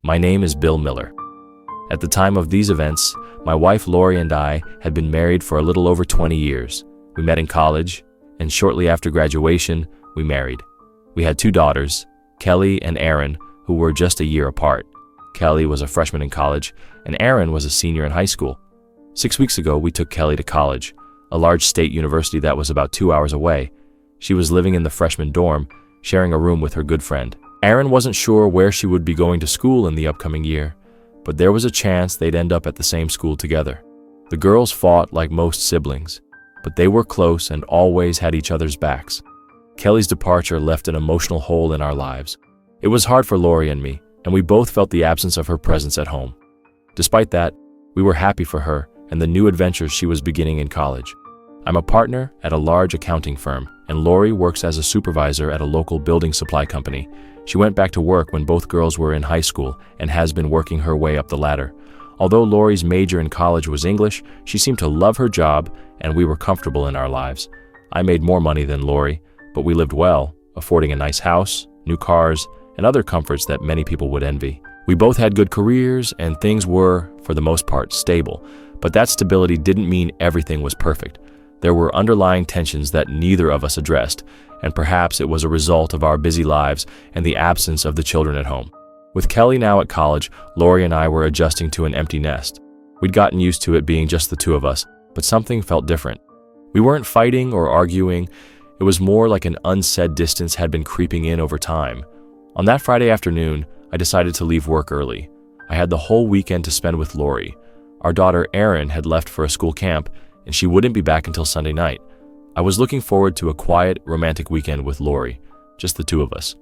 My name is Bill Miller. At the time of these events, my wife Lori and I had been married for a little over 20 years. We met in college, and shortly after graduation, we married. We had 2 daughters, Kelly and Erin, who were just a year apart. Kelly was a freshman in college, and Erin was a senior in high school. 6 weeks ago, we took Kelly to college, a large state university that was about 2 hours away. She was living in the freshman dorm, sharing a room with her good friend. Erin wasn't sure where she would be going to school in the upcoming year, but there was a chance they'd end up at the same school together. The girls fought like most siblings, but they were close and always had each other's backs. Kelly's departure left an emotional hole in our lives. It was hard for Lori and me, and we both felt the absence of her presence at home. Despite that, we were happy for her and the new adventures she was beginning in college. I'm a partner at a large accounting firm, and Lori works as a supervisor at a local building supply company. She went back to work when both girls were in high school and has been working her way up the ladder. Although Lori's major in college was English, she seemed to love her job, and we were comfortable in our lives. I made more money than Lori, but we lived well, affording a nice house, new cars, and other comforts that many people would envy. We both had good careers, and things were, for the most part, stable. But that stability didn't mean everything was perfect. There were underlying tensions that neither of us addressed, and perhaps it was a result of our busy lives and the absence of the children at home. With Kelly now at college, Lori and I were adjusting to an empty nest. We'd gotten used to it being just the 2 of us, but something felt different. We weren't fighting or arguing. It was more like an unsaid distance had been creeping in over time. On that Friday afternoon, I decided to leave work early. I had the whole weekend to spend with Lori. Our daughter Erin had left for a school camp, and she wouldn't be back until Sunday night. I was looking forward to a quiet, romantic weekend with Lori, just the 2 of us.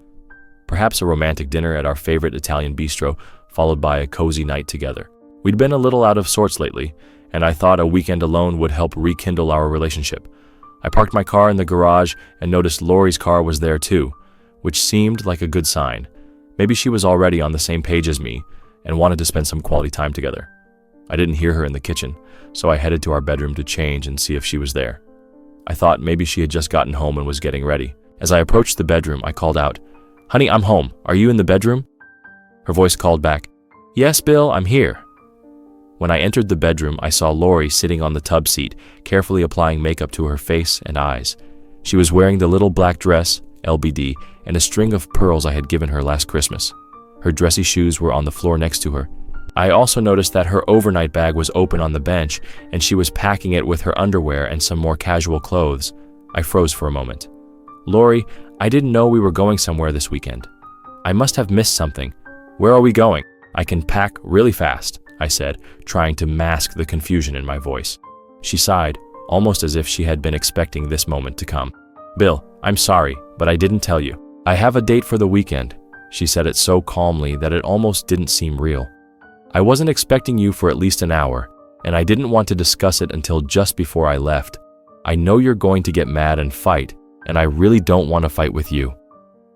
Perhaps a romantic dinner at our favorite Italian bistro, followed by a cozy night together. We'd been a little out of sorts lately, and I thought a weekend alone would help rekindle our relationship. I parked my car in the garage and noticed Lori's car was there too, which seemed like a good sign. Maybe she was already on the same page as me and wanted to spend some quality time together. I didn't hear her in the kitchen, so I headed to our bedroom to change and see if she was there. I thought maybe she had just gotten home and was getting ready. As I approached the bedroom, I called out, "Honey, I'm home. Are you in the bedroom?" Her voice called back, "Yes, Bill, I'm here." When I entered the bedroom, I saw Lori sitting on the tub seat, carefully applying makeup to her face and eyes. She was wearing the little black dress, LBD, and a string of pearls I had given her last Christmas. Her dressy shoes were on the floor next to her. I also noticed that her overnight bag was open on the bench, and she was packing it with her underwear and some more casual clothes. I froze for a moment. "Lori, I didn't know we were going somewhere this weekend. I must have missed something. Where are we going? I can pack really fast," I said, trying to mask the confusion in my voice. She sighed, almost as if she had been expecting this moment to come. "Bill, I'm sorry, but I didn't tell you. I have a date for the weekend." She said it so calmly that it almost didn't seem real. "I wasn't expecting you for at least an hour, and I didn't want to discuss it until just before I left. I know you're going to get mad and fight, and I really don't want to fight with you."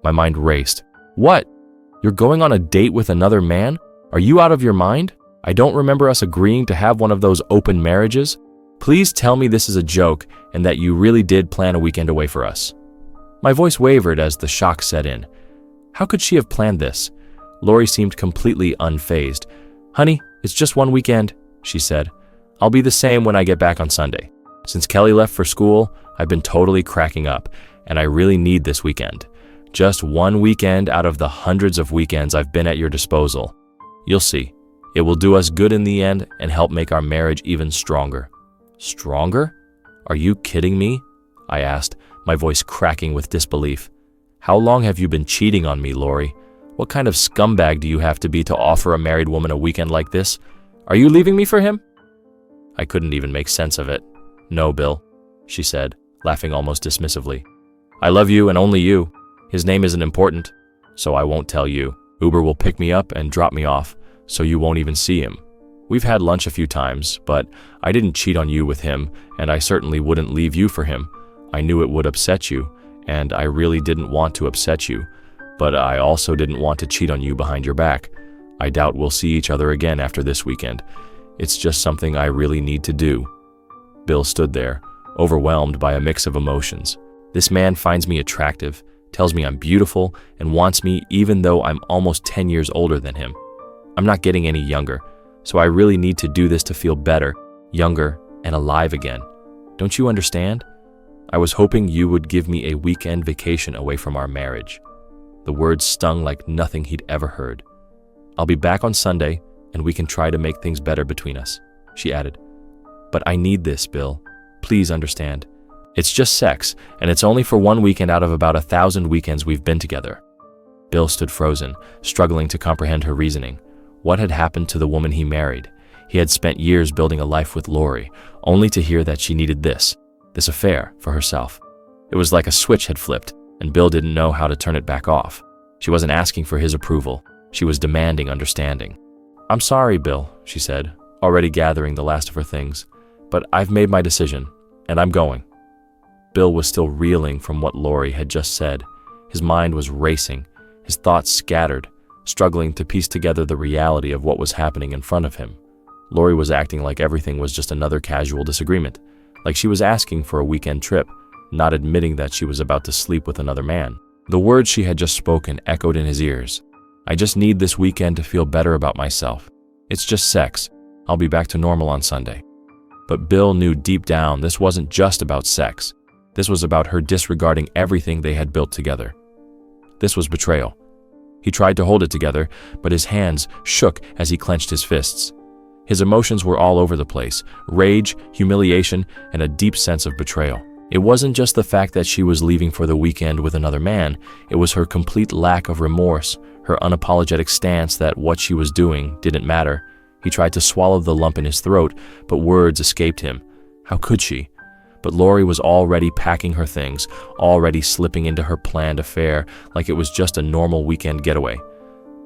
My mind raced. "What? You're going on a date with another man? Are you out of your mind? I don't remember us agreeing to have one of those open marriages. Please tell me this is a joke and that you really did plan a weekend away for us." My voice wavered as the shock set in. How could she have planned this? Lori seemed completely unfazed. "Honey, it's just one weekend," she said. "I'll be the same when I get back on Sunday. Since Kelly left for school, I've been totally cracking up, and I really need this weekend. Just one weekend out of the hundreds of weekends I've been at your disposal. You'll see. It will do us good in the end and help make our marriage even stronger." "Stronger? Are you kidding me?" I asked, my voice cracking with disbelief. "How long have you been cheating on me, Lori? What kind of scumbag do you have to be to offer a married woman a weekend like this? Are you leaving me for him?" I couldn't even make sense of it. "No, Bill," she said, laughing almost dismissively. "I love you and only you. His name isn't important, so I won't tell you. Uber will pick me up and drop me off, so you won't even see him. We've had lunch a few times, but I didn't cheat on you with him, and I certainly wouldn't leave you for him. I knew it would upset you, and I really didn't want to upset you, but I also didn't want to cheat on you behind your back. I doubt we'll see each other again after this weekend. It's just something I really need to do." Bill stood there, overwhelmed by a mix of emotions. This man finds me attractive, tells me I'm beautiful, and wants me even though I'm almost 10 years older than him. I'm not getting any younger, so I really need to do this to feel better, younger, and alive again. Don't you understand? I was hoping you would give me a weekend vacation away from our marriage." The words stung like nothing he'd ever heard. "I'll be back on Sunday, and we can try to make things better between us," she added. "But I need this, Bill. Please understand. It's just sex, and it's only for one weekend out of about 1,000 weekends we've been together." Bill stood frozen, struggling to comprehend her reasoning. What had happened to the woman he married? He had spent years building a life with Lori, only to hear that she needed this affair, for herself. It was like a switch had flipped, and Bill didn't know how to turn it back off. She wasn't asking for his approval. She was demanding understanding. "I'm sorry, Bill," she said, already gathering the last of her things, "but I've made my decision, and I'm going." Bill was still reeling from what Lori had just said. His mind was racing, his thoughts scattered, struggling to piece together the reality of what was happening in front of him. Lori was acting like everything was just another casual disagreement, like she was asking for a weekend trip, not admitting that she was about to sleep with another man. The words she had just spoken echoed in his ears. "I just need this weekend to feel better about myself. It's just sex. I'll be back to normal on Sunday." But Bill knew deep down this wasn't just about sex. This was about her disregarding everything they had built together. This was betrayal. He tried to hold it together, but his hands shook as he clenched his fists. His emotions were all over the place: rage, humiliation, and a deep sense of betrayal. It wasn't just the fact that she was leaving for the weekend with another man, it was her complete lack of remorse, her unapologetic stance that what she was doing didn't matter. He tried to swallow the lump in his throat, but words escaped him. How could she? But Lori was already packing her things, already slipping into her planned affair like it was just a normal weekend getaway.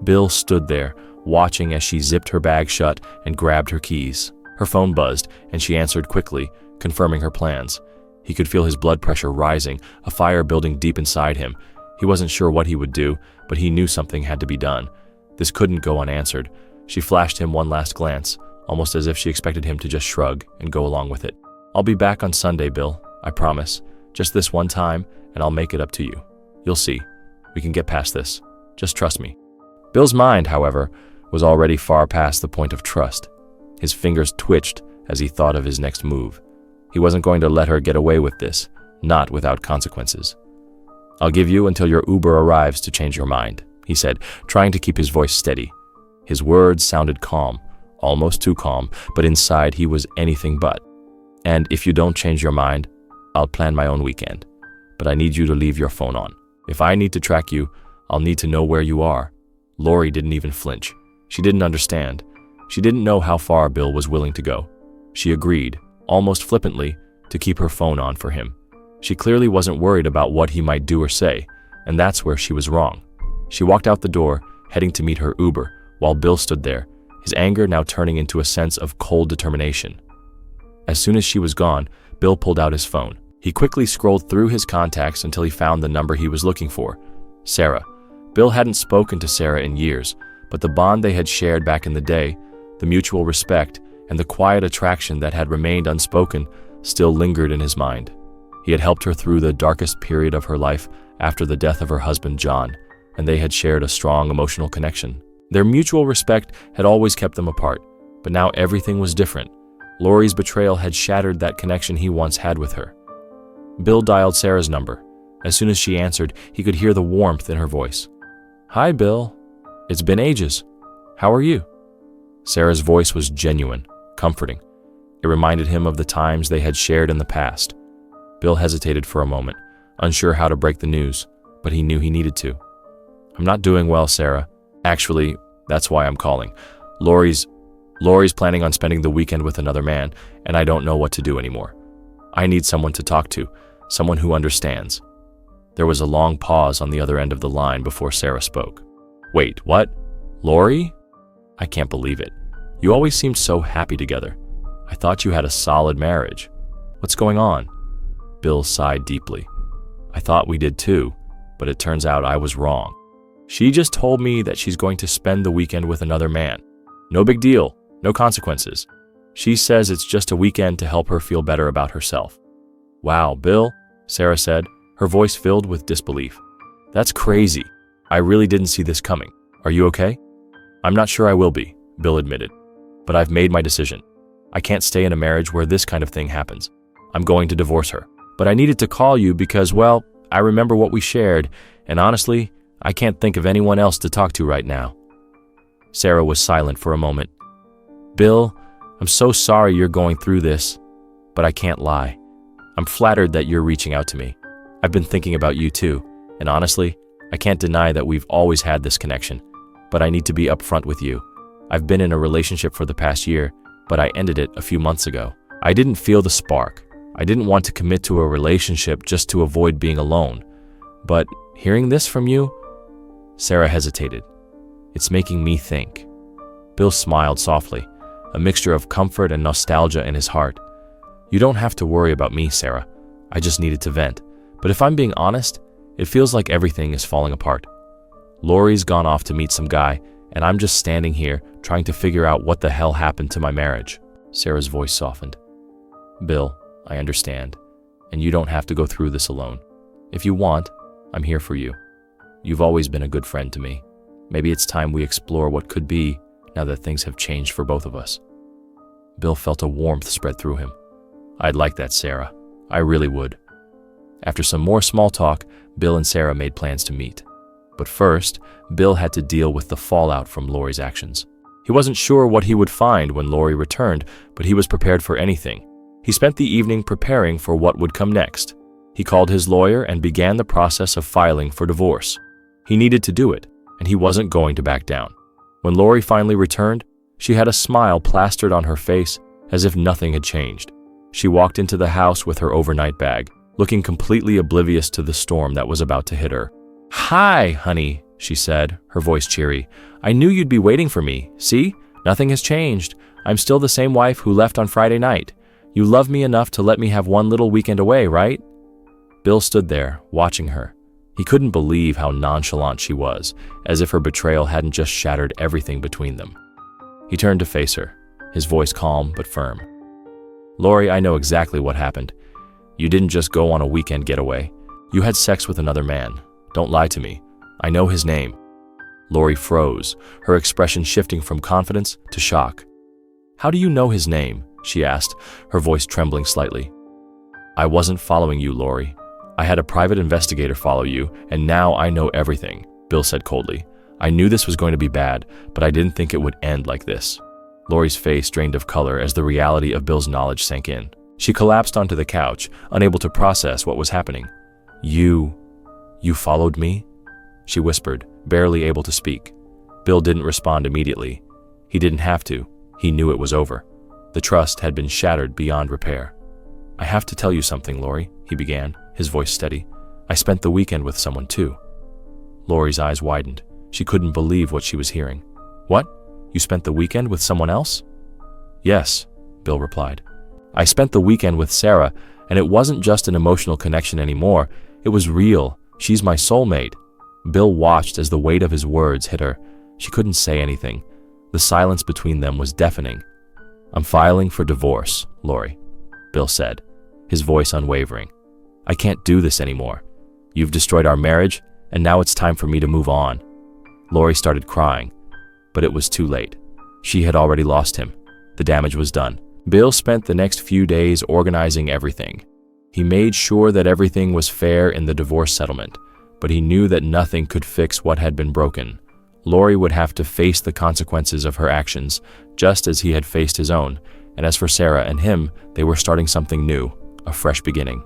Bill stood there, watching as she zipped her bag shut and grabbed her keys. Her phone buzzed, and she answered quickly, confirming her plans. He could feel his blood pressure rising, a fire building deep inside him. He wasn't sure what he would do, but he knew something had to be done. This couldn't go unanswered. She flashed him one last glance, almost as if she expected him to just shrug and go along with it. "I'll be back on Sunday, Bill, I promise. Just this one time, and I'll make it up to you. You'll see. We can get past this. Just trust me." Bill's mind, however, was already far past the point of trust. His fingers twitched as he thought of his next move. He wasn't going to let her get away with this, not without consequences. "I'll give you until your Uber arrives to change your mind," he said, trying to keep his voice steady. His words sounded calm, almost too calm, but inside he was anything but. "And if you don't change your mind, I'll plan my own weekend. But I need you to leave your phone on. If I need to track you, I'll need to know where you are." Lori didn't even flinch. She didn't understand. She didn't know how far Bill was willing to go. She agreed, almost flippantly, to keep her phone on for him. She clearly wasn't worried about what he might do or say, and that's where she was wrong. She walked out the door, heading to meet her Uber, while Bill stood there, his anger now turning into a sense of cold determination. As soon as she was gone, Bill pulled out his phone. He quickly scrolled through his contacts until he found the number he was looking for: Sarah. Bill hadn't spoken to Sarah in years, but the bond they had shared back in the day, the mutual respect, and the quiet attraction that had remained unspoken still lingered in his mind. He had helped her through the darkest period of her life after the death of her husband, John, and they had shared a strong emotional connection. Their mutual respect had always kept them apart, but now everything was different. Lori's betrayal had shattered that connection he once had with her. Bill dialed Sarah's number. As soon as she answered, he could hear the warmth in her voice. "Hi, Bill. It's been ages. How are you?" Sarah's voice was genuine, comforting. It reminded him of the times they had shared in the past. Bill hesitated for a moment, unsure how to break the news, but he knew he needed to. "I'm not doing well, Sarah. Actually, that's why I'm calling. Lori's planning on spending the weekend with another man, and I don't know what to do anymore. I need someone to talk to, someone who understands." There was a long pause on the other end of the line before Sarah spoke. "Wait, what? Lori? I can't believe it. You always seemed so happy together. I thought you had a solid marriage. What's going on?" Bill sighed deeply. "I thought we did too, but it turns out I was wrong. She just told me that she's going to spend the weekend with another man. No big deal, no consequences. She says it's just a weekend to help her feel better about herself." "Wow, Bill," Sarah said, her voice filled with disbelief. "That's crazy. I really didn't see this coming. Are you okay?" I'm not sure I will be, Bill admitted. But I've made my decision. I can't stay in a marriage where this kind of thing happens. I'm going to divorce her. But I needed to call you because, well, I remember what we shared, and honestly, I can't think of anyone else to talk to right now. Sarah was silent for a moment. Bill, I'm so sorry you're going through this, but I can't lie. I'm flattered that you're reaching out to me. I've been thinking about you too, and honestly, I can't deny that we've always had this connection, but I need to be upfront with you. I've been in a relationship for the past year, but I ended it a few months ago. I didn't feel the spark. I didn't want to commit to a relationship just to avoid being alone. But hearing this from you, Sarah hesitated. It's making me think. Bill smiled softly, a mixture of comfort and nostalgia in his heart. You don't have to worry about me, Sarah. I just needed to vent. But if I'm being honest, it feels like everything is falling apart. Lori's gone off to meet some guy, and I'm just standing here trying to figure out what the hell happened to my marriage. Sarah's voice softened. Bill, I understand, and you don't have to go through this alone. If you want, I'm here for you. You've always been a good friend to me. Maybe it's time we explore what could be now that things have changed for both of us. Bill felt a warmth spread through him. I'd like that, Sarah. I really would. After some more small talk, Bill and Sarah made plans to meet. But first, Bill had to deal with the fallout from Lori's actions. He wasn't sure what he would find when Lori returned, but he was prepared for anything. He spent the evening preparing for what would come next. He called his lawyer and began the process of filing for divorce. He needed to do it, and he wasn't going to back down. When Lori finally returned, she had a smile plastered on her face as if nothing had changed. She walked into the house with her overnight bag, looking completely oblivious to the storm that was about to hit her. Hi, honey, she said, her voice cheery. I knew you'd be waiting for me. See? Nothing has changed. I'm still the same wife who left on Friday night. You love me enough to let me have one little weekend away, right? Bill stood there, watching her. He couldn't believe how nonchalant she was, as if her betrayal hadn't just shattered everything between them. He turned to face her, his voice calm but firm. Lori, I know exactly what happened. You didn't just go on a weekend getaway. You had sex with another man. Don't lie to me. I know his name. Lori froze, her expression shifting from confidence to shock. How do you know his name? She asked, her voice trembling slightly. I wasn't following you, Lori. I had a private investigator follow you, and now I know everything, Bill said coldly. I knew this was going to be bad, but I didn't think it would end like this. Lori's face drained of color as the reality of Bill's knowledge sank in. She collapsed onto the couch, unable to process what was happening. You followed me? She whispered, barely able to speak. Bill didn't respond immediately. He didn't have to. He knew it was over. The trust had been shattered beyond repair. I have to tell you something, Lori, he began, his voice steady. I spent the weekend with someone too. Lori's eyes widened. She couldn't believe what she was hearing. What? You spent the weekend with someone else? Yes, Bill replied. I spent the weekend with Sarah, and it wasn't just an emotional connection anymore. It was real. She's my soulmate. Bill watched as the weight of his words hit her. She couldn't say anything. The silence between them was deafening. I'm filing for divorce, Lori, Bill said, his voice unwavering. I can't do this anymore. You've destroyed our marriage, and now it's time for me to move on. Lori started crying, but it was too late. She had already lost him. The damage was done. Bill spent the next few days organizing everything. He made sure that everything was fair in the divorce settlement, but he knew that nothing could fix what had been broken. Lori would have to face the consequences of her actions, just as he had faced his own, and as for Sarah and him, they were starting something new, a fresh beginning.